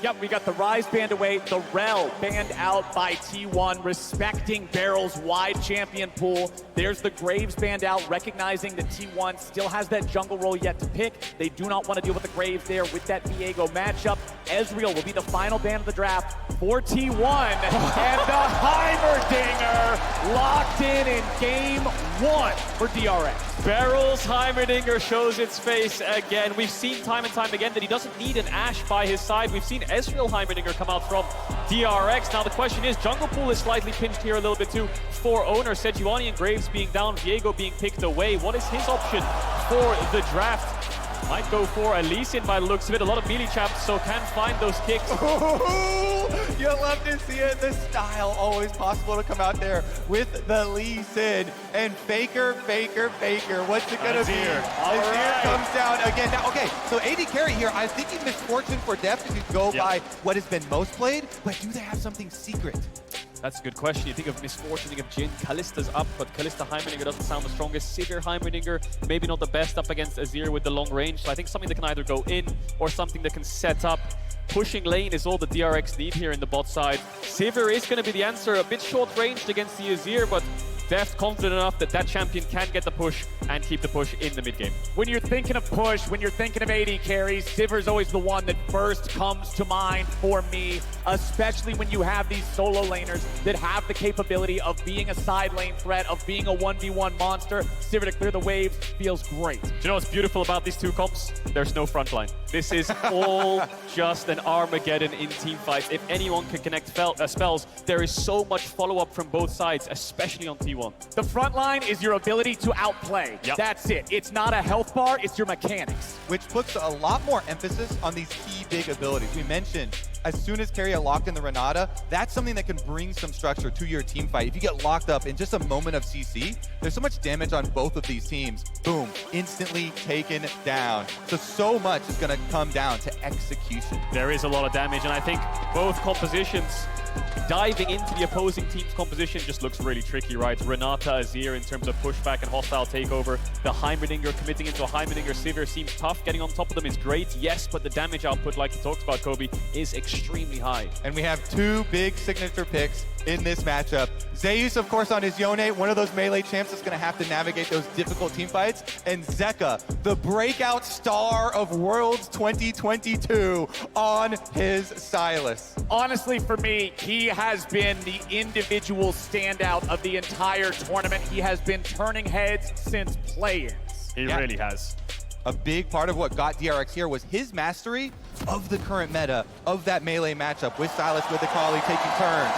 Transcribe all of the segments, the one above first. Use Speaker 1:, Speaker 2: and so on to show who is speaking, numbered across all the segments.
Speaker 1: Yep, we got the Rise banned away, the REL banned out by T1, respecting BeryL's wide champion pool. There's the Graves banned out, recognizing that T1 still has that jungle role yet to pick. They do not want to deal with the Graves there with that Viego matchup. Ezreal will be the final ban of the draft for T1, and the Heimerdinger locked in game 1 for DRX.
Speaker 2: BeryL's Heimerdinger shows its face again. We've seen time and time again that he doesn't need an Ashe by his side. We've seen Ezreal Heimerdinger come out from DRX. Now the question is, jungle pool is slightly pinched here a little bit too for Oner. Sejuani and Graves being down, Viego being picked away. What is his option for the draft? Might go for a Lee Sin by the looks of it. A lot of melee champs, so can find those kicks.
Speaker 3: Ooh, you love to see it. The style always possible to come out there with the Lee Sin. And Faker. What's it gonna be? Azir comes down again. Now, okay, so AD carry here, I think he misfortune for Deft if you go by what has been most played, but do they have something secret?
Speaker 2: That's a good question. You think of Misfortune, you think of Jhin. Kalista's up, but Kalista Heimerdinger doesn't sound the strongest. Sivir Heimerdinger, maybe not the best up against Azir with the long range. So I think something that can either go in or something that can set up. Pushing lane is all the DRX need here in the bot side. Sivir is going to be the answer. A bit short-ranged against the Azir, but Deft confident enough that that champion can get the push and keep the push in the mid-game.
Speaker 1: When you're thinking of push, when you're thinking of AD carries, Sivir's always the one that first comes to mind for me, especially when you have these solo laners that have the capability of being a side lane threat, of being a 1v1 monster. Sivir to clear the waves feels great.
Speaker 2: Do you know what's beautiful about these two comps? There's no front line. This is all just an Armageddon in team fights. If anyone can connect spells, there is so much follow-up from both sides, especially on T1.
Speaker 1: The front line is your ability to outplay.
Speaker 2: Yep.
Speaker 1: That's it. It's not a health bar, it's your mechanics.
Speaker 3: Which puts a lot more emphasis on these key big abilities. We mentioned, as soon as Keria locked in the Renata, that's something that can bring some structure to your team fight. If you get locked up in just a moment of CC, there's so much damage on both of these teams. Boom, instantly taken down. So much is gonna come down to execution.
Speaker 2: There is a lot of damage, and I think both compositions diving into the opposing team's composition just looks really tricky, right? Renata, Azir in terms of pushback and hostile takeover. The Heimerdinger committing into a Heimerdinger Sivir seems tough. Getting on top of them is great, yes, but the damage output, like you talked about, Kobe, is extremely high.
Speaker 3: And we have two big signature picks in this matchup. Zeus, of course, on his Yone, one of those melee champs that's going to have to navigate those difficult team fights. And Zeka, the breakout star of Worlds 2022, on his Sylas.
Speaker 1: Honestly, for me, he has been the individual standout of the entire tournament. He has been turning heads since play-ins.
Speaker 2: He really has.
Speaker 3: A big part of what got DRX here was his mastery of the current meta, of that melee matchup with Sylas with the Kali taking turns.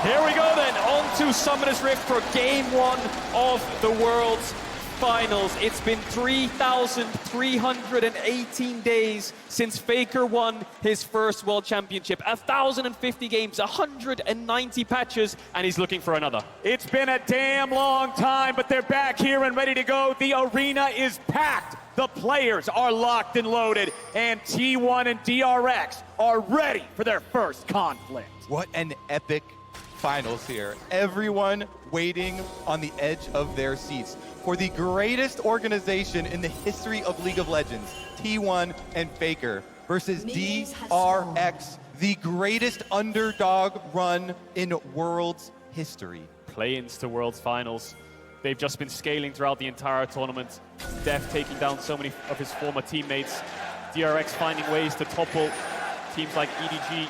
Speaker 2: Here we go then, on to Summoner's Rift for game 1 of the World's Finals. It's been 3,318 days since Faker won his first World Championship. 1,050 games, 190 patches, and he's looking for another.
Speaker 1: It's been a damn long time, but they're back here and ready to go. The arena is packed. The players are locked and loaded, and T1 and DRX are ready for their first conflict.
Speaker 3: What an epic finals here. Everyone waiting on the edge of their seats for the greatest organization in the history of League of Legends, T1 and Faker versus DRX, the greatest underdog run in Worlds history.
Speaker 2: Play-ins to World's Finals. They've just been scaling throughout the entire tournament. Deft taking down so many of his former teammates. DRX finding ways to topple teams like EDG.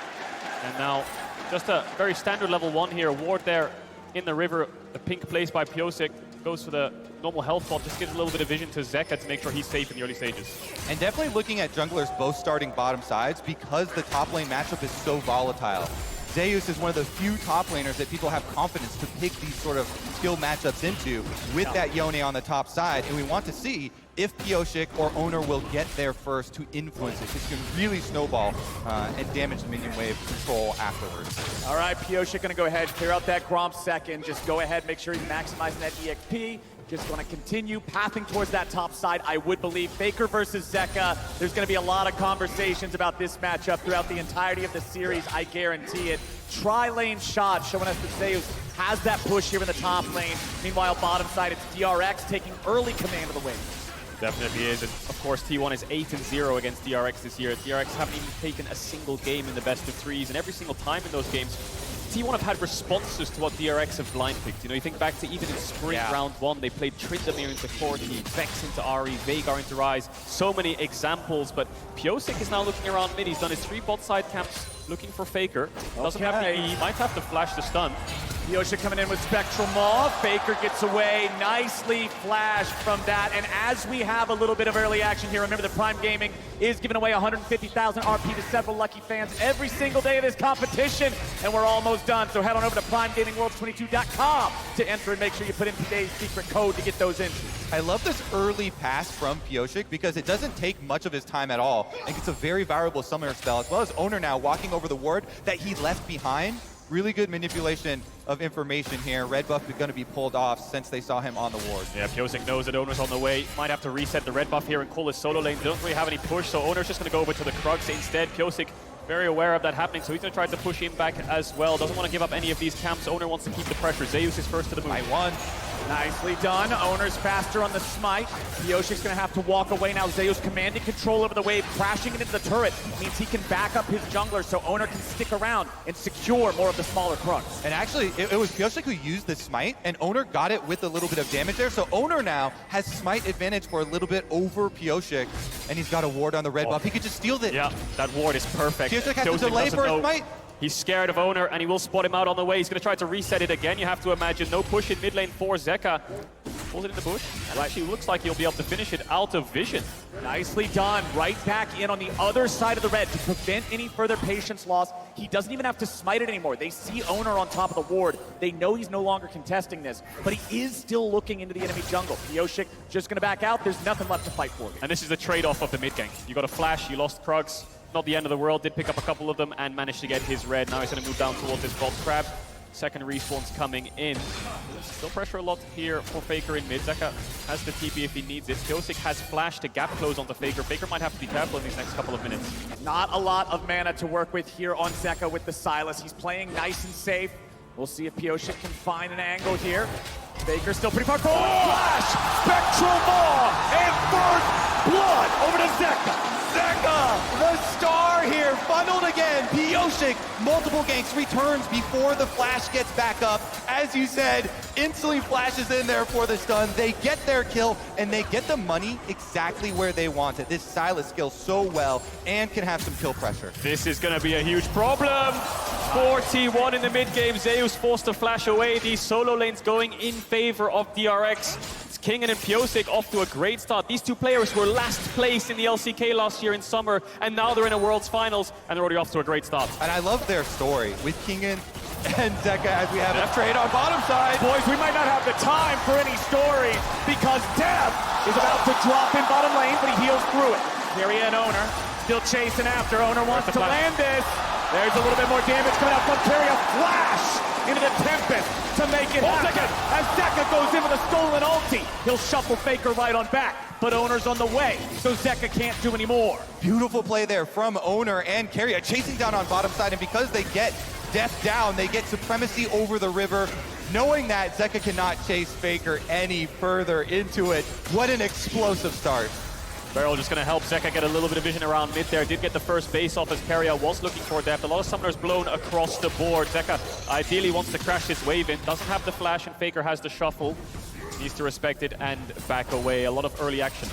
Speaker 2: And now just a very standard level 1 here. Ward there in the river. The pink placed by Pyosik goes for the normal health bot. Just gives a little bit of vision to Zeka to make sure he's safe in the early stages.
Speaker 3: And definitely looking at junglers both starting bottom sides because the top lane matchup is so volatile. Zeus is one of the few top laners that people have confidence to pick these sort of skill matchups into with that Yone on the top side. And we want to see if Pyosik or Oner will get there first to influence it. This can really snowball and damage the minion wave control afterwards.
Speaker 1: All right, Pyosik gonna go ahead, clear out that Gromp second. Just go ahead, make sure he's maximizing that EXP. Just gonna continue pathing towards that top side. I would believe Faker versus Zeka. There's gonna be a lot of conversations about this matchup throughout the entirety of the series, I guarantee it. Tri-lane shot showing us that Zeus has that push here in the top lane. Meanwhile, bottom side, it's DRX taking early command of the wave.
Speaker 2: Definitely is, and of course T1 is 8-0 against DRX this year. DRX haven't even taken a single game in the best of threes, and every single time in those games, T1 have had responses to what DRX have blind picked. You know, you think back to even in spring round 1, they played Tryndamere into Corki, Vex into Ahri, Veigar into Ryze. So many examples, but Pyosik is now looking around mid. He's done his 3 bot side camps looking for Faker. Doesn't have the E, might have to flash the stun.
Speaker 1: Pyosik coming in with Spectral Maw. Faker gets away. Nicely flashed from that. And as we have a little bit of early action here, remember that Prime Gaming is giving away 150,000 RP to several lucky fans every single day of this competition. And we're almost done. So head on over to PrimeGamingWorlds22.com to enter and make sure you put in today's secret code to get those entries.
Speaker 3: I love this early pass from Pyosik because it doesn't take much of his time at all. I think it's a very valuable summoner spell, as well as Oner now walking over the ward that he left behind. Really good manipulation of information here. Red buff is going to be pulled off since they saw him on the ward.
Speaker 2: Yeah, Pyosik knows that Oner's on the way. Might have to reset the red buff here and call his solo lane. They don't really have any push, so Oner's just going to go over to the Krugs instead. Pyosik very aware of that happening, so he's going to try to push him back as well. Doesn't want to give up any of these camps. Oner wants to keep the pressure. Zeus is first to the move.
Speaker 3: By one.
Speaker 1: Nicely done. Oner's faster on the smite. Pyosik's gonna have to walk away now. Zeus commanding control over the wave, crashing it into the turret. Means he can back up his jungler so Oner can stick around and secure more of the smaller Krugs.
Speaker 3: And actually, it was Pyosik who used the smite, and Oner got it with a little bit of damage there. So Oner now has smite advantage for a little bit over Pyosik, and he's got a ward on the red buff. He could just steal it.
Speaker 2: Yeah, that ward is perfect.
Speaker 3: Pyosik has to delay for a smite.
Speaker 2: He's scared of Oner, and he will spot him out on the way. He's going to try to reset it again. You have to imagine no push in mid lane for Zeka. Pulls it in the bush, and actually looks like he'll be able to finish it out of vision.
Speaker 1: Nicely done. Right back in on the other side of the red to prevent any further patience loss. He doesn't even have to smite it anymore. They see Oner on top of the ward. They know he's no longer contesting this, but he is still looking into the enemy jungle. Pyosik just going to back out. There's nothing left to fight for.
Speaker 2: And this is the trade-off of the mid gank. You got a flash, you lost Krugs. Not the end of the world, did pick up a couple of them and managed to get his red. Now he's going to move down towards his bot crab. Second respawn's coming in. Still pressure a lot here for Faker in mid. Zeka has the TP if he needs it. Pyosik has flash to gap close onto Faker. Faker might have to be careful in these next couple of minutes.
Speaker 1: Not a lot of mana to work with here on Zeka with the Sylas. He's playing nice and safe. We'll see if Pyosik can find an angle here. Faker's still pretty far forward. Flash! Spectral Maw! And first blood over to Zeka.
Speaker 3: Zeka, the star here, funneled again. Pyosik, multiple ganks, returns before the flash gets back up. As you said, instantly flashes in there for the stun. They get their kill, and they get the money exactly where they want it. This Sylas skills so well and can have some kill pressure.
Speaker 2: This is going to be a huge problem for T1 in the mid game. Zeus forced to flash away. These solo lanes going in favor of DRX. It's Kingen and Pyosik off to a great start. These two players were last place in the LCK last year in summer, and now they're in a Worlds Finals, and they're already off to a great start.
Speaker 3: And I love their story with Kingen and Zeka as we have a trade on bottom side.
Speaker 1: Boys, we might not have the time for any stories because Deft is about to drop in bottom lane, but he heals through it. Keria and Oner still chasing after. Oner wants to land this. There's a little bit more damage coming out from Keria. Flash into the Tempest to make it happen. As Zeka goes in with a stolen ulti, he'll shuffle Faker right on back. But Oner's on the way, so Zeka can't do any more.
Speaker 3: Beautiful play there from Oner and Keria chasing down on bottom side, and because they get Deft down, they get supremacy over the river. Knowing that, Zeka cannot chase Faker any further into it. What an explosive start.
Speaker 2: BeryL just going to help Zeka get a little bit of vision around mid there. Did get the first base off as Keria was looking for Deft. A lot of summoners blown across the board. Zeka ideally wants to crash his wave in. Doesn't have the flash, and Faker has the shuffle. Needs to respect it and back away. A lot of early action.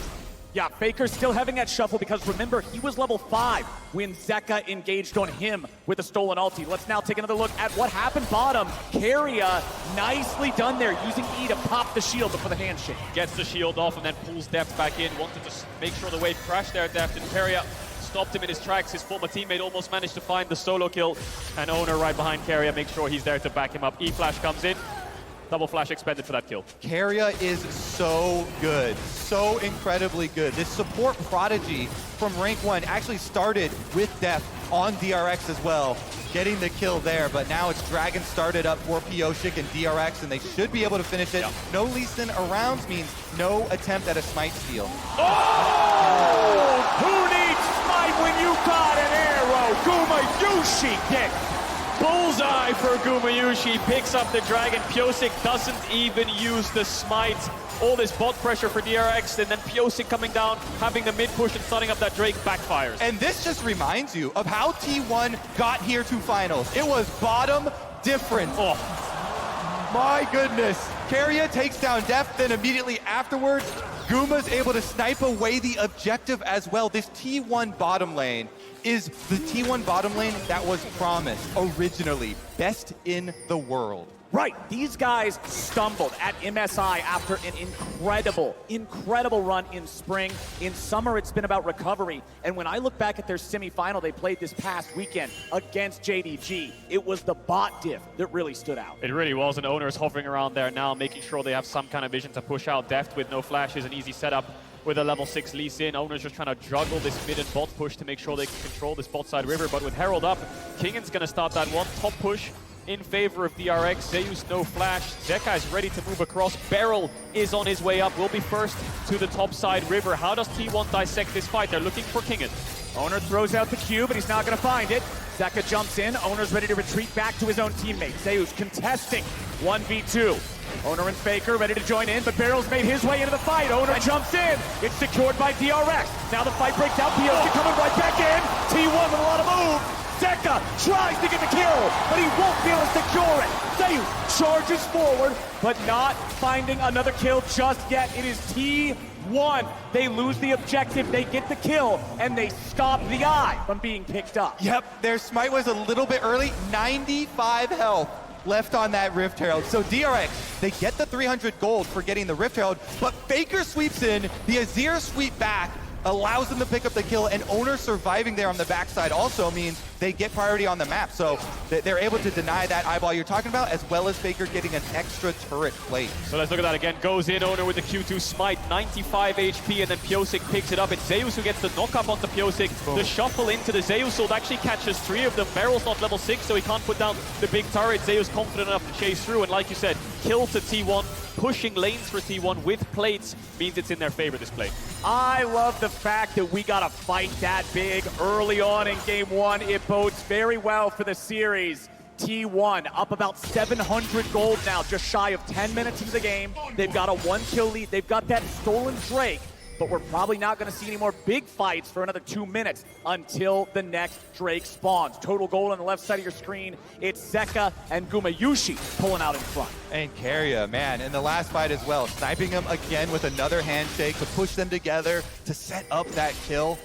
Speaker 1: Yeah, Faker's still having that shuffle because remember, he was level 5 when Zeka engaged on him with a stolen ulti. Let's now take another look at what happened bottom. Keria, nicely done there, using E to pop the shield before the handshake.
Speaker 2: Gets the shield off and then pulls Deft back in. Wanted to make sure the wave crashed there, Deft, and Keria stopped him in his tracks. His former teammate almost managed to find the solo kill. And Oner right behind Keria, make sure he's there to back him up. E-flash comes in. Double flash expended for that kill.
Speaker 3: Keria is so good, so incredibly good. This support prodigy from rank 1 actually started with Deft on DRX as well, getting the kill there, but now it's Dragon started up for Pyosik and DRX, and they should be able to finish it. Yep. No Lee Sin arounds means no attempt at a smite steal.
Speaker 1: Oh! Who needs smite when you got an arrow? Gumayusi gets
Speaker 2: Bullseye for Gumayusi, picks up the dragon. Pyosik doesn't even use the smite. All this bot pressure for DRX, and then Pyosik coming down, having the mid push and starting up that Drake backfires.
Speaker 3: And this just reminds you of how T1 got here to finals. It was bottom difference.
Speaker 2: Oh.
Speaker 3: My goodness. Keria takes down Deft, then immediately afterwards, Guma's able to snipe away the objective as well. This T1 bottom lane is the T1 bottom lane that was promised originally. Best in the world.
Speaker 1: Right, these guys stumbled at MSI after an incredible run in spring. In summer, it's been about recovery. And when I look back at their semifinal they played this past weekend against JDG, it was the bot diff that really stood out.
Speaker 2: It really was, and Oner is hovering around there now, making sure they have some kind of vision to push out. Deft with no flash is an easy setup with a level 6 Lee Sin. Oner's just trying to juggle this mid and bot push to make sure they can control this bot side river. But with Herald up, Kingen's going to start that one top push in favor of DRX. Zeus no flash. Zeka is ready to move across. BeryL is on his way up. Will be first to the top side river. How does T1 dissect this fight? They're looking for Kingen.
Speaker 1: Oner throws out the cube, but he's not going to find it. Zeka jumps in. Oner's ready to retreat back to his own teammate. Zeus contesting 1v2. Oner and Faker ready to join in, but BeryL's made his way into the fight. Oner jumps in. It's secured by DRX. Now the fight breaks out. Pyosik coming right back in. T1 with a lot of move. Zeka tries to get the kill, but he won't be able to secure it. Zeus charges forward, but not finding another kill just yet. It is T1. They lose the objective, they get the kill, and they stop the eye from being picked up.
Speaker 3: Yep, their smite was a little bit early. 95 health left on that Rift Herald. So DRX, they get the 300 gold for getting the Rift Herald, but Faker sweeps in, the Azir sweep back, allows them to pick up the kill, and Oner surviving there on the backside also means they get priority on the map. So they're able to deny that eyeball you're talking about, as well as Faker getting an extra turret plate.
Speaker 2: So let's look at that again. Goes in, Oner with the Q2 smite, 95 HP, and then Pyosik picks it up. It's Zeus who gets the knock-up onto Pyosik.
Speaker 3: Boom.
Speaker 2: The shuffle into the Zeus ult actually catches 3 of them. BeryL's not level 6, so he can't put down the big turret. Zeus confident enough to chase through, and like you said, kill to T1. Pushing lanes for T1 with plates means it's in their favor, this play.
Speaker 1: I love the fact that we got a fight that big early on in game 1. It bodes very well for the series. T1 up about 700 gold now, just shy of 10 minutes into the game. They've got a 1-kill lead. They've got that stolen Drake, but we're probably not going to see any more big fights for another 2 minutes until the next Drake spawns. Total gold on the left side of your screen. It's Zeka and Gumayusi pulling out in front.
Speaker 3: And Keria, man, in the last fight as well, sniping him again with another handshake to push them together to set up that kill.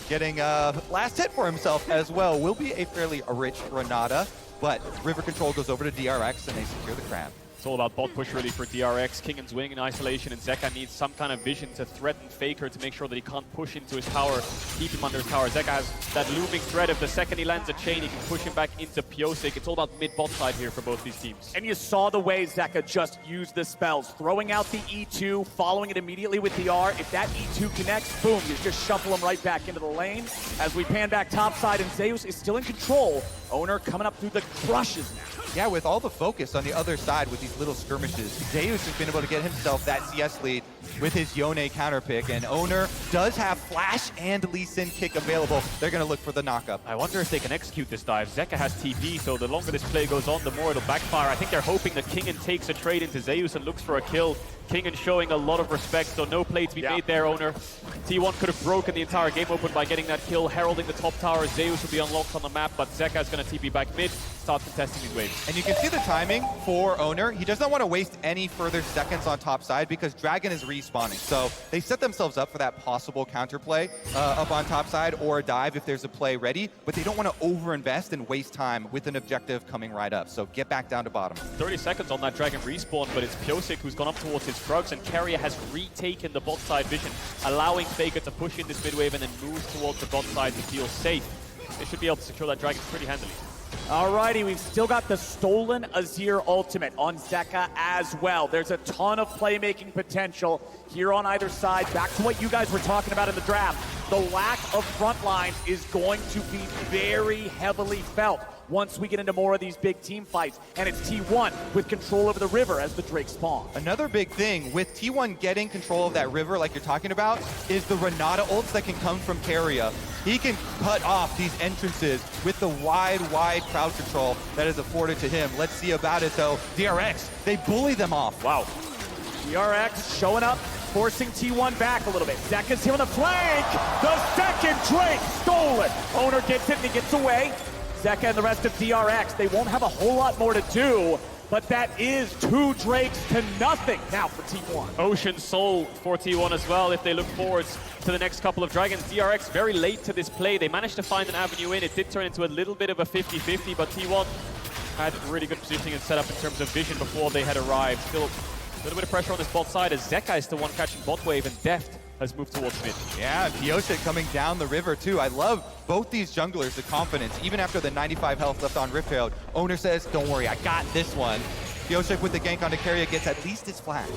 Speaker 3: Getting a last hit for himself as well. Will be a fairly rich Renata, but river control goes over to DRX and they secure the crab.
Speaker 2: It's all about bot push really for DRX. Kingen's winning in isolation, and Zeka needs some kind of vision to threaten Faker to make sure that he can't push into his tower, keep him under his tower. Zeka has that looming threat. If the second he lands a chain, he can push him back into Pyosik. It's all about mid-bot side here for both these teams.
Speaker 1: And you saw the way Zeka just used the spells, throwing out the E2, following it immediately with the R. If that E2 connects, boom, you just shuffle him right back into the lane. As we pan back topside, and Zeus is still in control. Oner coming up through the crushes now.
Speaker 3: Yeah, with all the focus on the other side with these little skirmishes, Zeus has been able to get himself that CS lead with his Yone counter pick, and Oner does have flash and Lee Sin kick available. They're going to look for the knockup.
Speaker 2: I wonder if they can execute this dive. Zeka has TP, so the longer this play goes on, the more it'll backfire. I think they're hoping that Kingen takes a trade into Zeus and looks for a kill. Kingen showing a lot of respect, so no play to be made there, Oner. T1 could have broken the entire game open by getting that kill, heralding the top tower. Zeus will be unlocked on the map, but Zeka is going to TP back mid, start contesting these waves.
Speaker 3: And you can see the timing for Oner. He does not want to waste any further seconds on top side because Dragon is respawning. So they set themselves up for that possible counterplay up on top side or a dive if there's a play ready, but they don't want to overinvest and waste time with an objective coming right up. So get back down to bottom.
Speaker 2: 30 seconds on that Dragon respawn, but it's Pyosik who's gone up towards his Krugs, and Keria has retaken the bot side vision, allowing Faker to push in this mid wave and then move towards the bot side to feel safe. They should be able to secure that Dragon pretty handily.
Speaker 1: Alrighty, we've still got the stolen Azir ultimate on Zeka as well. There's a ton of playmaking potential here on either side. Back to what you guys were talking about in the draft. The lack of front lines is going to be very heavily felt. once we get into more of these big team fights. And it's T1 with control over the river as the Drake spawn.
Speaker 3: Another big thing with T1 getting control of that river like you're talking about is the Renata ults that can come from Keria. He can cut off these entrances with the wide crowd control that is afforded to him. Let's see about it though. DRX, they bully them off.
Speaker 1: Wow. DRX showing up, forcing T1 back a little bit. Zeka's here on the flank. The second Drake stolen. Oner gets it and he gets away. Zeka and the rest of DRX, they won't have a whole lot more to do, but that is 2 Drakes to nothing now for T1.
Speaker 2: Ocean Soul for T1 as well if they look forwards to the next couple of Dragons. DRX very late to this play. They managed to find an avenue in. It did turn into a little bit of a 50-50, but T1 had really good positioning and setup in terms of vision before they had arrived. Still a little bit of pressure on this bot side as Zeka is the one catching bot wave and Deft has moved towards mid.
Speaker 3: Yeah, Pyosik coming down the river too. I love both these junglers, the confidence. Even after the 95 health left on Rift Herald, Oner says, don't worry, I got this one. Pyosik with the gank onto Keria gets at least his flash.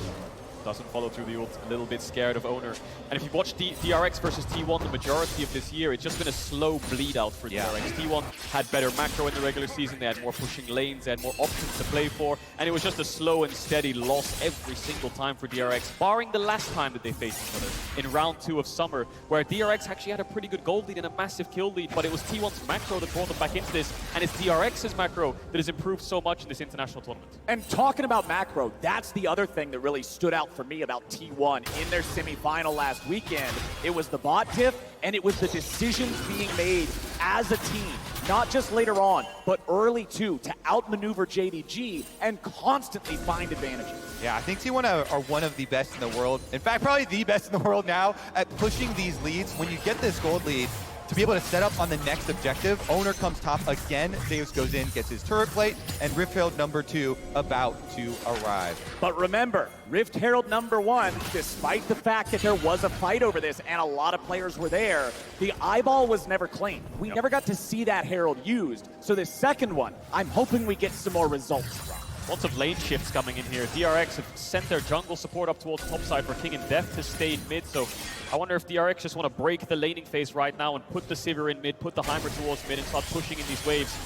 Speaker 2: Doesn't follow through the ult, a little bit scared of Oner. And if you watch DRX versus T1 the majority of this year, it's just been a slow bleed out for DRX. T1 had better macro in the regular season, they had more pushing lanes, they had more options to play for, and it was just a slow and steady loss every single time for DRX, barring the last time that they faced each other in round 2 of Summer, where DRX actually had a pretty good gold lead and a massive kill lead, but it was T1's macro that brought them back into this, and it's DRX's macro that has improved so much in this international tournament.
Speaker 1: And talking about macro, that's the other thing that really stood out for me about T1 in their semifinal last weekend. It was the bot diff, and it was the decisions being made as a team, not just later on, but early too, to outmaneuver JDG and constantly find advantages.
Speaker 3: Yeah, I think T1 are one of the best in the world. In fact, probably the best in the world now at pushing these leads. When you get this gold lead, to be able to set up on the next objective, Oner comes top again, Zeus goes in, gets his turret plate, and Rift Herald #2 about to arrive.
Speaker 1: But remember, Rift Herald #1, despite the fact that there was a fight over this and a lot of players were there, the eyeball was never claimed. We never got to see that Herald used. So this second one, I'm hoping we get some more results from.
Speaker 2: Lots of lane shifts coming in here. DRX have sent their jungle support up towards topside for King and Deft to stay in mid, so I wonder if DRX just want to break the laning phase right now and put the Sivir in mid, put the Heimer towards mid and start pushing in these waves,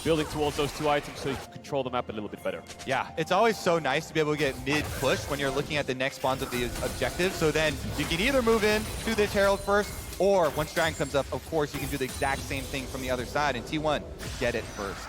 Speaker 2: building towards those 2 items so you can control the map a little bit better.
Speaker 3: Yeah, it's always so nice to be able to get mid-push when you're looking at the next spawns of the objectives, so then you can either move in, do this Herald first, or once Dragon comes up, of course, you can do the exact same thing from the other side, and T1, get it first.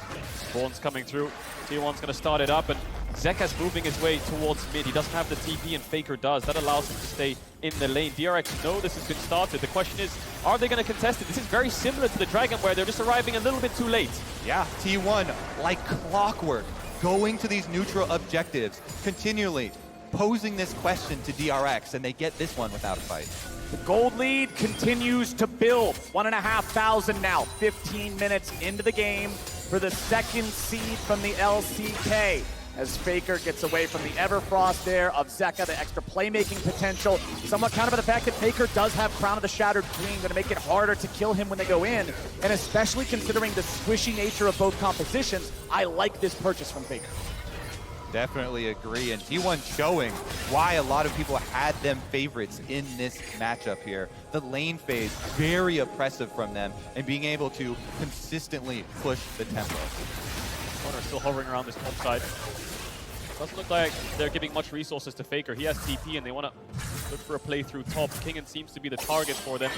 Speaker 2: Spawn's coming through. T1's going to start it up, and Zeka's moving his way towards mid. He doesn't have the TP, and Faker does. That allows him to stay in the lane. DRX know this has been started. The question is, are they going to contest it? This is very similar to the Dragon, where they're just arriving a little bit too late.
Speaker 3: Yeah, T1, like clockwork, going to these neutral objectives, continually posing this question to DRX, and they get this one without a fight.
Speaker 1: The gold lead continues to build. 1,500 now, 15 minutes into the game for the second seed from the LCK. As Faker gets away from the Everfrost there of Zeka, the extra playmaking potential. Somewhat countered by the fact that Faker does have Crown of the Shattered Queen, going to make it harder to kill him when they go in. And especially considering the squishy nature of both compositions, I like this purchase from Faker.
Speaker 3: Definitely agree, and T1 showing why a lot of people had them favorites in this matchup here. The lane phase, very oppressive from them, and being able to consistently push the tempo.
Speaker 2: Oner still hovering around this top side. Doesn't look like they're giving much resources to Faker. He has TP and they want to look for a play through top. Kingen seems to be the target for them.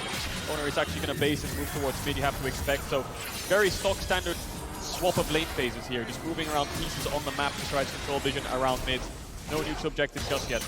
Speaker 2: Oner is actually going to base and move towards mid, you have to expect. So very stock standard swap of lane phases here, just moving around pieces on the map to try to control vision around mid. No neutral objectives just yet.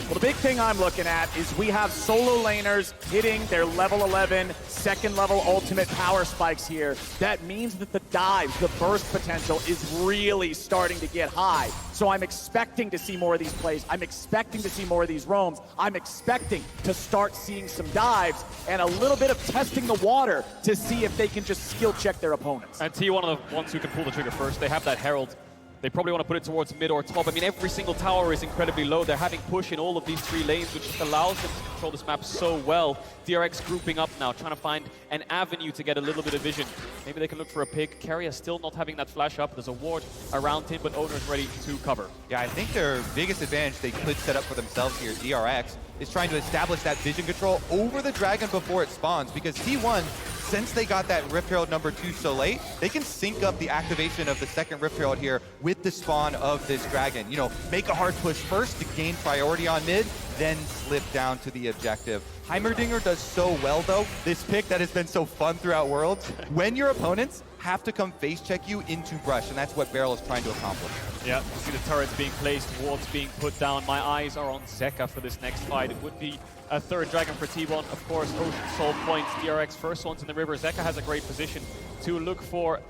Speaker 1: Well, the big thing I'm looking at is we have solo laners hitting their level 11, second level ultimate power spikes here. That means that the dives, the burst potential is really starting to get high. So I'm expecting to see more of these plays. I'm expecting to see more of these roams. I'm expecting to start seeing some dives and a little bit of testing the water to see if they can just skill check their opponents.
Speaker 2: And T1 are the ones who can pull the trigger first. They have that Herald. They probably want to put it towards mid or top. I mean, every single tower is incredibly low. They're having push in all of these 3 lanes, which just allows them to control this map so well. DRX grouping up now, trying to find an avenue to get a little bit of vision. Maybe they can look for a pick. Keria still not having that flash up. There's a ward around him, but Oner's ready to cover.
Speaker 3: Yeah, I think their biggest advantage they could set up for themselves here, DRX, is trying to establish that vision control over the Dragon before it spawns, because T1 since they got that Rift Herald number 2 so late, they can sync up the activation of the second Rift Herald here with the spawn of this dragon. You know, make a hard push first to gain priority on mid, then slip down to the objective. Heimerdinger does so well, though, this pick that has been so fun throughout Worlds, when your opponents have to come face check you into brush, and that's what BeryL is trying to accomplish.
Speaker 2: Yeah, you see the turrets being placed, wards being put down. My eyes are on Zeka for this next fight. It would be a third dragon for T1. Of course, Ocean Soul points, DRX first ones in the river. Zeka has a great position to look for.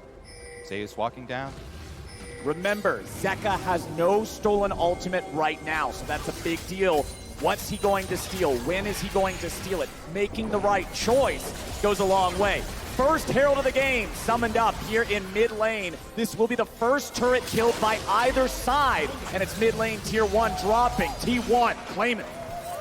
Speaker 3: Zeus walking down.
Speaker 1: Remember, Zeka has no stolen ultimate right now, so that's a big deal. What's he going to steal? When is he going to steal it? Making the right choice goes a long way. First Herald of the game summoned up here in mid lane. This will be the first turret killed by either side, and it's mid lane tier 1 dropping. T1 claiming.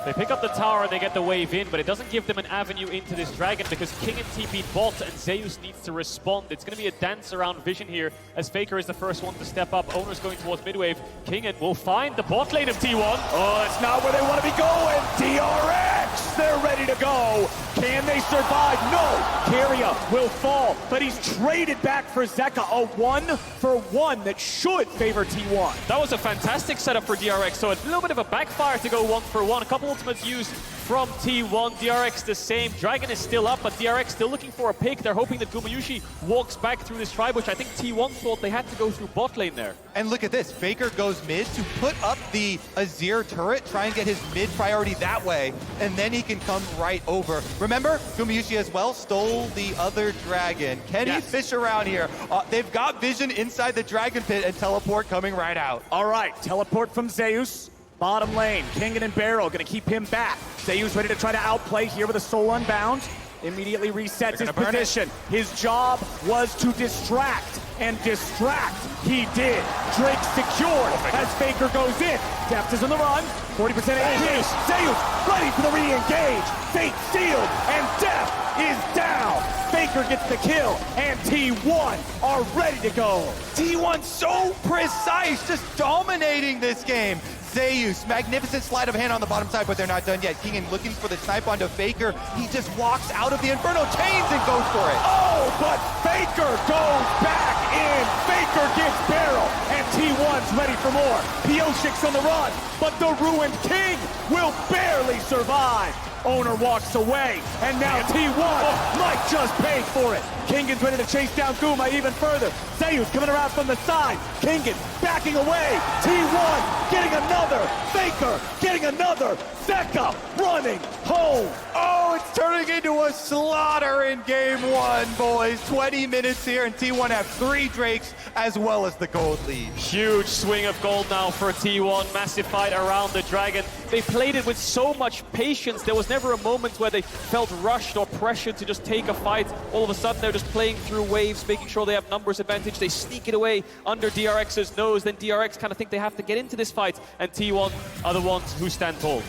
Speaker 2: They pick up the tower, they get the wave in, but it doesn't give them an avenue into this dragon because Kingen TP bot and Zeus needs to respond. It's going to be a dance around vision here as Faker is the first one to step up. Oner's going towards mid wave. Kingen will find the bot lane of T1.
Speaker 1: Oh, it's not where they want to be going. DRX, they're ready to go. Can they survive? No. Keria will fall, but he's traded back for Zeka. A 1-for-1 that should favor T1.
Speaker 2: That was a fantastic setup for DRX, so a little bit of a backfire to go 1-for-1. A couple ultimates used from T1. DRX the same. Dragon is still up, but DRX still looking for a pick. They're hoping that Gumayusi walks back through this tribe, which I think T1 thought they had to go through bot lane there.
Speaker 3: And look at this, Faker goes mid to put up the Azir turret, try and get his mid priority that way, and then he can come right over. Remember, Gumayusi as well stole the other dragon. Can he fish around here? They've got vision inside the dragon pit and teleport coming right out.
Speaker 1: All right, teleport from Zeus. Bottom lane, Kingen and BeryL gonna keep him back. Zeus ready to try to outplay here with a soul unbound. Immediately resets his position. His job was to distract, and distract he did. Drake secured as Faker goes in. Deft is on the run, 40% engaged. Zeus ready for the re-engage. Fate sealed, and Deft is down. Faker gets the kill, and T1 are ready to go.
Speaker 3: T1 so precise, just dominating this game. Zeus, magnificent sleight of hand on the bottom side, but they're not done yet. Kingen looking for the snipe onto Faker. He just walks out of the Inferno Chains and goes for it.
Speaker 1: Oh, but Faker goes back in. Faker gets BeryL, and T1's ready for more. Pyosik's on the run, but the Ruined King will barely survive. Oner walks away, and now T1 might just pay for it. Kingen's ready to chase down Guma even further. Zeus coming around from the side. Kingen backing away. T1 getting another. Faker getting another. Zeka running home.
Speaker 3: Oh, it's turning into a slaughter in game 1, boys. 20 minutes here, and T1 have 3 Drakes as well as the gold lead.
Speaker 2: Huge swing of gold now for T1. Massive fight around the dragon. They played it with so much patience. There was never a moment where they felt rushed or pressured to just take a fight. All of a sudden, they're just playing through waves, making sure they have numbers advantage. They sneak it away under DRX's nose. Then DRX kind of think they have to get into this fight, and T1 are the ones who stand tall.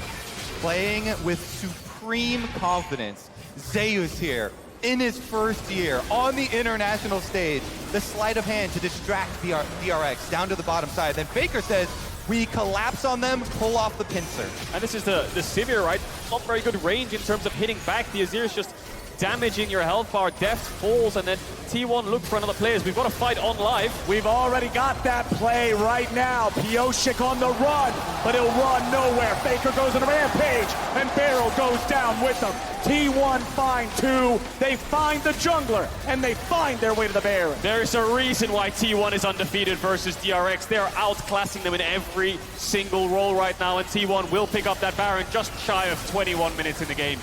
Speaker 3: Playing with supreme confidence. Zeus here, in his first year, on the international stage. The sleight of hand to distract DRX down to the bottom side. Then Faker says, we collapse on them, pull off the pincer.
Speaker 2: And this is the Sivir, right? Not very good range in terms of hitting back. The Azir is just damaging your health bar. Deft falls, and then T1 look for another player. We've got a fight on live.
Speaker 1: We've already got that play right now. Pyosik on the run, but he'll run nowhere. Faker goes on a rampage, and BeryL goes down with him. T1 find 2. They find the jungler, and they find their way to the Baron.
Speaker 2: There's a reason why T1 is undefeated versus DRX. They're outclassing them in every single role right now, and T1 will pick up that Baron just shy of 21 minutes in the game.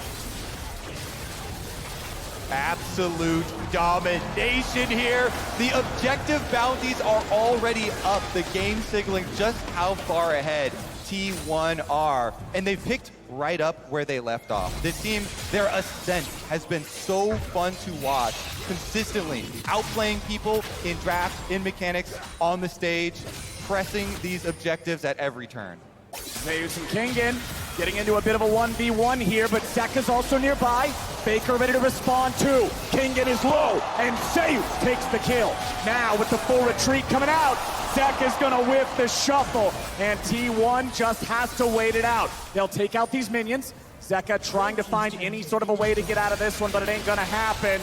Speaker 3: Absolute domination here. The objective bounties are already up. The game signaling just how far ahead T1 are. And they've picked right up where they left off. This team, their ascent has been so fun to watch. Consistently outplaying people in draft, in mechanics, on the stage, pressing these objectives at every turn.
Speaker 1: Zeus and Kingen getting into a bit of a 1v1 here, but Zeka's also nearby. Faker ready to respond too. Kingen is low, and Zeus takes the kill. Now with the full retreat coming out, Zeka's gonna whiff the shuffle, and T1 just has to wait it out. They'll take out these minions. Zeka trying to find any sort of a way to get out of this one, but it ain't gonna happen.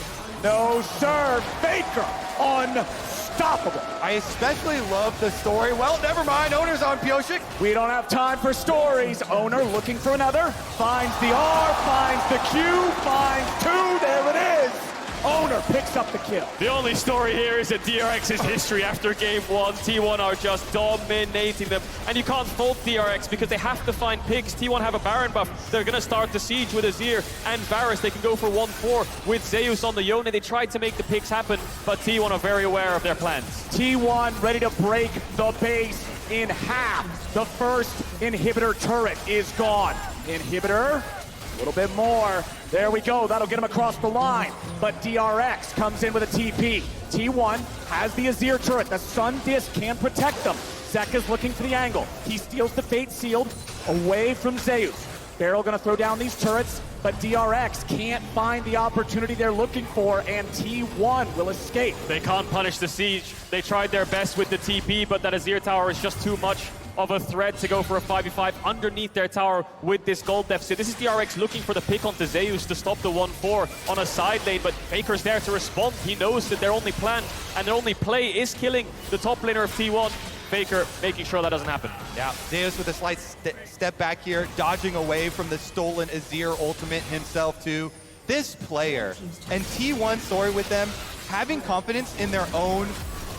Speaker 1: No, sir. Faker, unstoppable.
Speaker 3: I especially love the story. Well, never mind. Oner's on Pyosik.
Speaker 1: We don't have time for stories. Oner looking for another. Finds the R, finds the Q, finds two. There it is. Oner picks up the kill.
Speaker 2: The only story here is that DRX's history after game one. T1 are just dominating them. And you can't fault DRX because they have to find picks. T1 have a Baron buff. They're going to start the siege with Azir and Varus. They can go for 1-4 with Zeus on the Yone. They tried to make the picks happen, but T1 are very aware of their plans.
Speaker 1: T1 ready to break the base in half. The first inhibitor turret is gone. Inhibitor, a little bit more. There we go, that'll get him across the line. But DRX comes in with a TP. T1 has the Azir turret. The Sun Disc can protect them. Zeka's looking for the angle. He steals the Fate Sealed away from Zeus. BeryL gonna throw down these turrets, but DRX can't find the opportunity they're looking for, and T1 will escape.
Speaker 2: They can't punish the siege. They tried their best with the TP, but that Azir tower is just too much of a threat to go for a 5v5 underneath their tower with this gold deficit. This is DRX looking for the pick onto Zeus to stop the 1-4 on a side lane, but Faker's there to respond. He knows that their only plan and their only play is killing the top laner of T1. Faker making sure that doesn't happen.
Speaker 3: Yeah, Zeus with a slight step back here, dodging away from the stolen Azir ultimate himself too. This player and T1 story with them, having confidence in their own.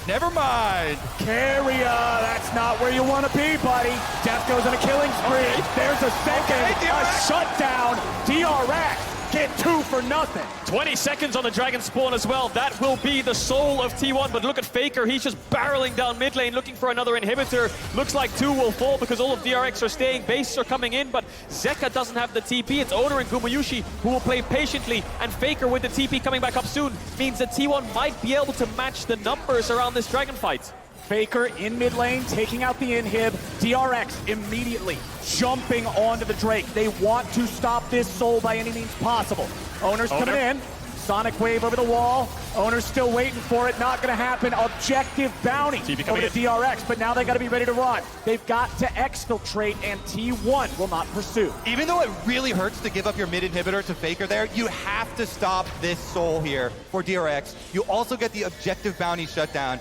Speaker 3: Never mind.
Speaker 1: Keria, that's not where you want to be, buddy. Deft goes on a killing spree. There's a second, a shutdown. DRX get 2 for nothing.
Speaker 2: 20 seconds on the Dragon Spawn as well. That will be the soul of T1, but look at Faker. He's just barreling down mid lane, looking for another inhibitor. Looks like 2 will fall because all of DRX are staying. Bases are coming in, but Zeka doesn't have the TP. It's Oner and Gumayusi who will play patiently, and Faker with the TP coming back up soon means that T1 might be able to match the numbers around this Dragon fight.
Speaker 1: Faker in mid lane, taking out the inhib. DRX immediately jumping onto the Drake. They want to stop this soul by any means possible. Oner's coming in. Sonic wave over the wall. Oner's still waiting for it. Not going to happen. Objective bounty over to DRX, but now they got to be ready to run. They've got to exfiltrate, and T1 will not pursue.
Speaker 3: Even though it really hurts to give up your mid inhibitor to Faker there, you have to stop this soul here for DRX. You also get the objective bounty shutdown,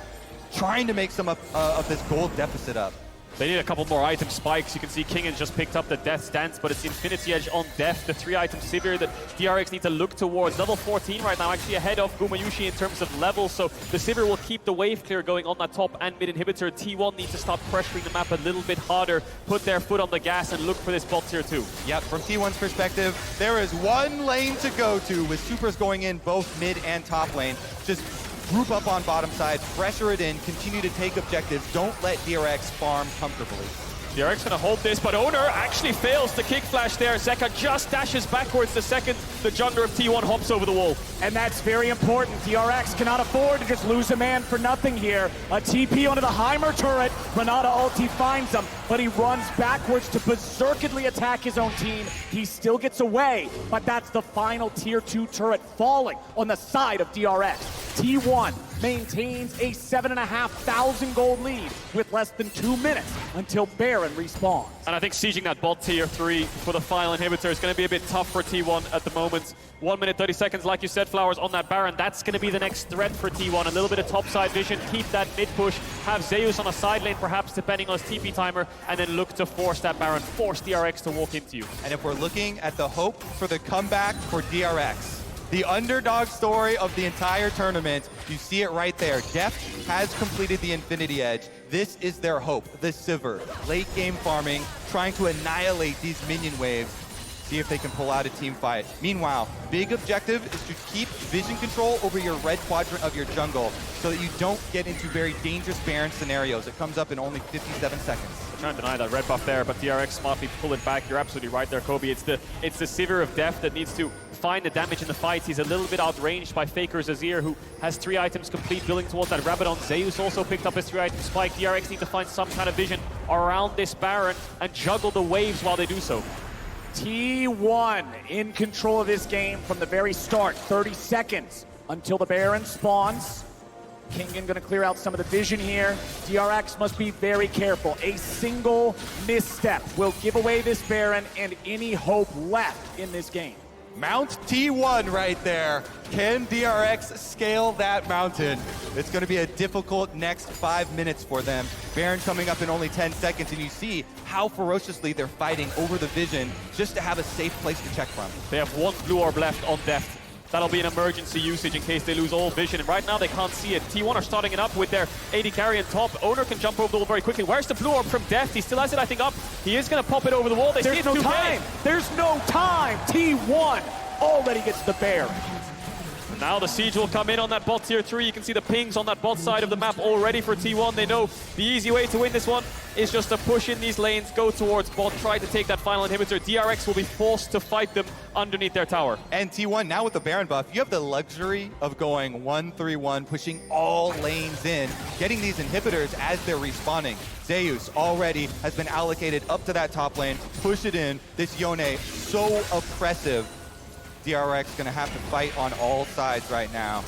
Speaker 3: trying to make some of this gold deficit up.
Speaker 2: They need a couple more item spikes. You can see Kingen just picked up the Death Stance, but it's the Infinity Edge on Deft, the 3-item Sivir that DRX need to look towards. Level 14 right now, actually ahead of Gumayusi in terms of levels, so the Sivir will keep the wave clear going on that top and mid inhibitor. T1 needs to start pressuring the map a little bit harder, put their foot on the gas and look for this bot tier 2.
Speaker 3: Yep, from T1's perspective, there is one lane to go to with supers going in both mid and top lane. Just group up on bottom side, pressure it in, continue to take objectives, don't let DRX farm comfortably.
Speaker 2: DRX gonna hold this, but Oner actually fails the kick flash there. Zeka just dashes backwards the second the jungler of T1 hops over the wall.
Speaker 1: And that's very important. DRX cannot afford to just lose a man for nothing here. A TP onto the Heimer turret. Renata ulti finds him, but he runs backwards to berserkedly attack his own team. He still gets away, but that's the final tier 2 turret falling on the side of DRX. T1 maintains a 7,500 gold lead with less than 2 minutes until Baron respawns.
Speaker 2: And I think sieging that bot tier 3 for the final inhibitor is going to be a bit tough for T1 at the moment. 1 minute 30 seconds, like you said, Flowers, on that Baron. That's going to be the next threat for T1. A little bit of topside vision, keep that mid push, have Zeus on a side lane perhaps depending on his TP timer, and then look to force that Baron, force DRX to walk into you.
Speaker 3: And if we're looking at the hope for the comeback for DRX, the underdog story of the entire tournament, you see it right there. Deft has completed the Infinity Edge. This is their hope, the Sivir. Late game farming, trying to annihilate these minion waves. See if they can pull out a team fight. Meanwhile, big objective is to keep vision control over your red quadrant of your jungle so that you don't get into very dangerous Baron scenarios. It comes up in only 57 seconds.
Speaker 2: I'm trying to deny that red buff there, but DRX smartly pull it back. You're absolutely right there, Kobe. It's the Sivir of Deft that needs to find the damage in the fights. He's a little bit outranged by Faker's Azir, who has 3 items complete, building towards that Rabadon. Zeus also picked up his 3-item spike. DRX need to find some kind of vision around this Baron and juggle the waves while they do so.
Speaker 1: T1 in control of this game from the very start. 30 seconds until the Baron spawns. Kingen gonna clear out some of the vision here. DRX must be very careful. A single misstep will give away this Baron and any hope left in this game.
Speaker 3: Mount T1 right there. Can DRX scale that mountain? It's going to be a difficult next 5 minutes for them. Baron coming up in only 10 seconds, and you see how ferociously they're fighting over the vision just to have a safe place to check from.
Speaker 2: They have one blue orb left on Deft. That'll be an emergency usage in case they lose all vision. And right now they can't see it. T1 are starting it up with their AD carry on top. Oner can jump over the wall very quickly. Where's the blue orb from Deft? He still has it, I think, up. He is going to pop it over the wall. They see
Speaker 1: There's
Speaker 2: it's
Speaker 1: no
Speaker 2: too
Speaker 1: time.
Speaker 2: late.
Speaker 1: There's no time. T1 already gets the bear.
Speaker 2: Now the siege will come in on that bot tier 3. You can see the pings on that bot side of the map already for T1. They know the easy way to win this one is just to push in these lanes, go towards bot, try to take that final inhibitor. DRX will be forced to fight them underneath their tower.
Speaker 3: And T1, now with the Baron buff, you have the luxury of going 1-3-1, pushing all lanes in, getting these inhibitors as they're respawning. Zeus already has been allocated up to that top lane, push it in. This Yone, so oppressive. DRX gonna have to fight on all sides right now.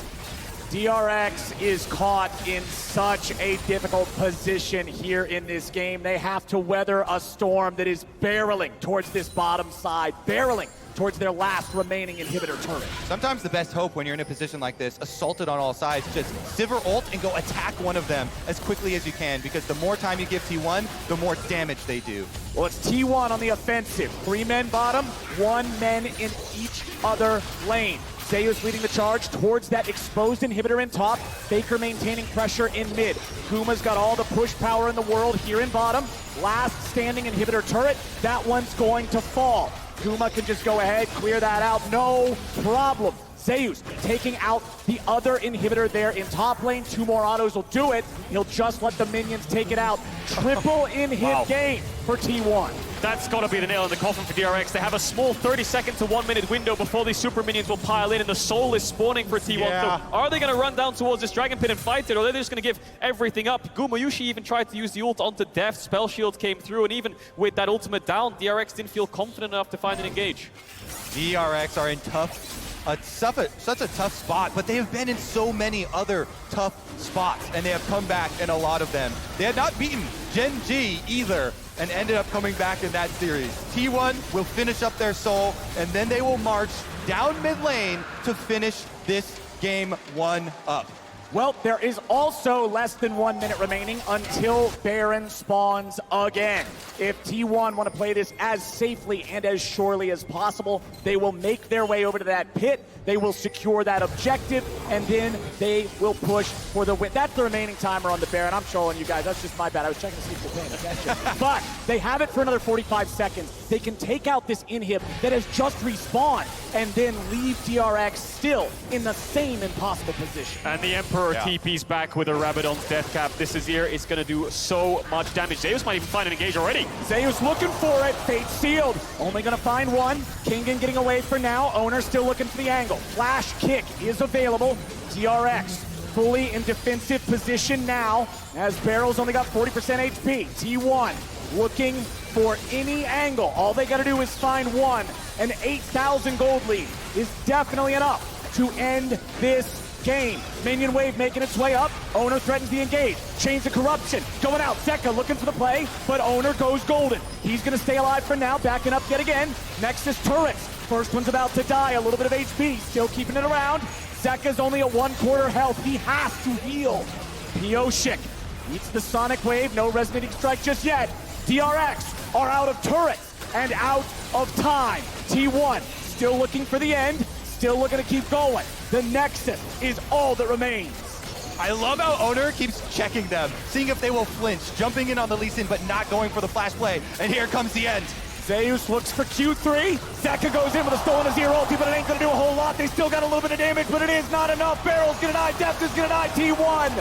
Speaker 1: DRX is caught in such a difficult position here in this game. They have to weather a storm that is barreling towards this bottom side, barreling towards their last remaining inhibitor turret.
Speaker 3: Sometimes the best hope when you're in a position like this, assaulted on all sides, just Sivir ult and go attack one of them as quickly as you can, because the more time you give T1, the more damage they do.
Speaker 1: Well, it's T1 on the offensive. 3 men bottom, 1 man in each other lane. Zeus leading the charge towards that exposed inhibitor in top. Faker maintaining pressure in mid. Kuma's got all the push power in the world here in bottom. Last standing inhibitor turret, that one's going to fall. Kuma can just go ahead, clear that out, no problem. Zeus taking out the other inhibitor there in top lane. 2 more autos will do it. He'll just let the minions take it out. Triple inhib game for T1.
Speaker 2: That's got to be the nail in the coffin for DRX. They have a small 30-second to 1-minute window before these super minions will pile in, and the soul is spawning for T1.
Speaker 3: Yeah.
Speaker 2: So are they going to run down towards this Dragon Pit and fight it, or are they just going to give everything up? Gumayusi even tried to use the ult onto Deft. Spell Shield came through, and even with that ultimate down, DRX didn't feel confident enough to find an engage.
Speaker 3: DRX are in such a tough spot, but they have been in so many other tough spots, and they have come back in a lot of them. They had not beaten Gen G either, and ended up coming back in that series. T1 will finish up their soul, and then they will march down mid lane to finish this game 1 up.
Speaker 1: Well, there is also less than 1 minute remaining until Baron spawns again. If T1 want to play this as safely and as surely as possible, they will make their way over to that pit, they will secure that objective, and then they will push for the win. That's the remaining timer on the Baron. I'm trolling you guys, that's just my bad. I was checking to see if you're paying attention. But they have it for another 45 seconds. They can take out this inhib that has just respawned, and then leave DRX still in the same impossible position.
Speaker 2: And the Emperor TP's back with a Rabadon's death cap. This Azir is going to do so much damage. Zeus might even find an engage already.
Speaker 1: Zeus looking for it. Fate sealed. Only going to find one. Kingen getting away for now. Oner still looking for the angle. Flash kick is available. DRX fully in defensive position now, as BeryL's only got 40% HP. T1 looking for any angle. All they got to do is find one. An 8,000 gold lead is definitely enough to end this game. Minion wave making its way up. Oner threatens the engage. Chains of corruption going out. Zeka looking for the play, but Oner goes golden. He's going to stay alive for now, backing up yet again. Nexus turrets. First one's about to die. A little bit of HP, still keeping it around. Zeka's only at 1/4 health. He has to heal. Pyosik eats the sonic wave. No resonating strike just yet. DRX are out of turrets and out of time. T1 still looking for the end. Still looking to keep going. The Nexus is all that remains.
Speaker 3: I love how Oner keeps checking them, seeing if they will flinch, jumping in on the Lee Sin, but not going for the flash play. And here comes the end.
Speaker 1: Zeus looks for Q3. Zeka goes in with a stolen Azir ulti, but it ain't gonna do a whole lot. They still got a little bit of damage, but it is not enough. BeryL's gonna die, Deft is gonna die. T1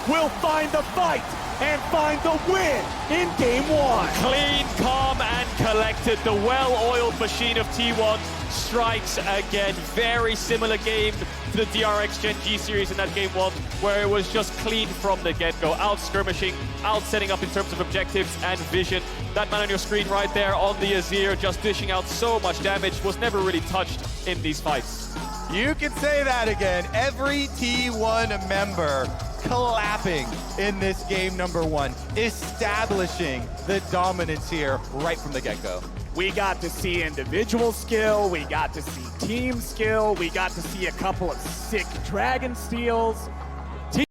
Speaker 1: will find the fight and find the win in game 1.
Speaker 2: Clean, calm, and collected. The well-oiled machine of T1 strikes again. Very similar game to the DRX Gen G series in that game 1, where it was just clean from the get-go. Out skirmishing, out setting up in terms of objectives and vision. That man on your screen right there on the Azir, just dishing out so much damage, was never really touched in these fights.
Speaker 3: You can say that again. Every T1 member clapping in this game number 1, establishing the dominance here right from the get-go.
Speaker 1: We got to see individual skill, we got to see team skill, we got to see a couple of sick dragon steals.